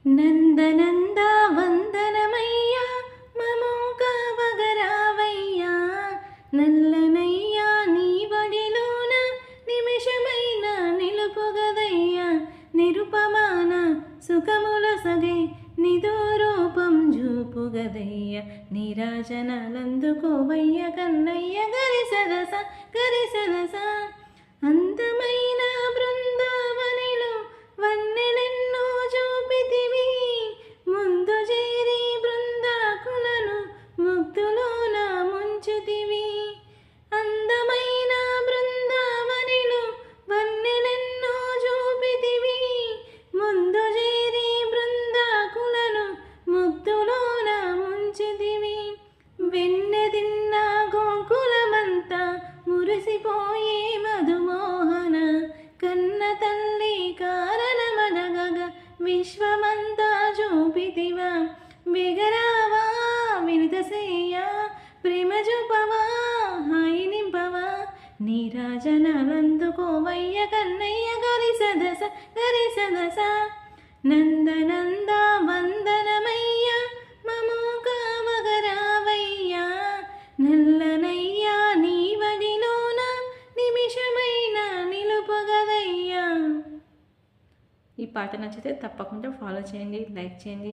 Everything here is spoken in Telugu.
నందనంద వందనమయ్యా మమోకావగరావయ్యా నల్లనయ్యా నీ వడిలోన నిమిషమైన నిలుపుగదయ్యా నిరుపమాన సుఖముల సగై నిదోరూపం జూపుగదయ్య నీరాజనాలందుకోవయ్య కన్నయ్య గరి సదస అందమైన బృందావనిలో వన్నెలెన్నో చూపితివి ముందు చేరి బృందాకులను ముగ్ధులోన ముంచితివి అందమైన బృందావనిలో వన్నెలెన్నో చూపితివి ముందు చేరి బృందాకులను ముగ్ధులోన ముంచితివి వెన్నెదిన్న గోకులమంతా మురిసిపోయే మధుమోహన కన్న తల్లి కారణమడగగ విశ్వమంతా చూపితివా బిగరావా వినితసేయా ప్రేమ చూపవా హాయి నింపవా నీరాజనాలందుకోవయ్య కన్నయ్య గరి సదస నందనంద వందనమయ్య మమోకావగరావయ్యా నల్లనయ్యా నీ వడిలోన నిమిషమైన నిలుపుగదయ్యా. ఈ పాట నచ్చితే తప్పకుండా ఫాలో చేయండి, లైక్ చేయండి.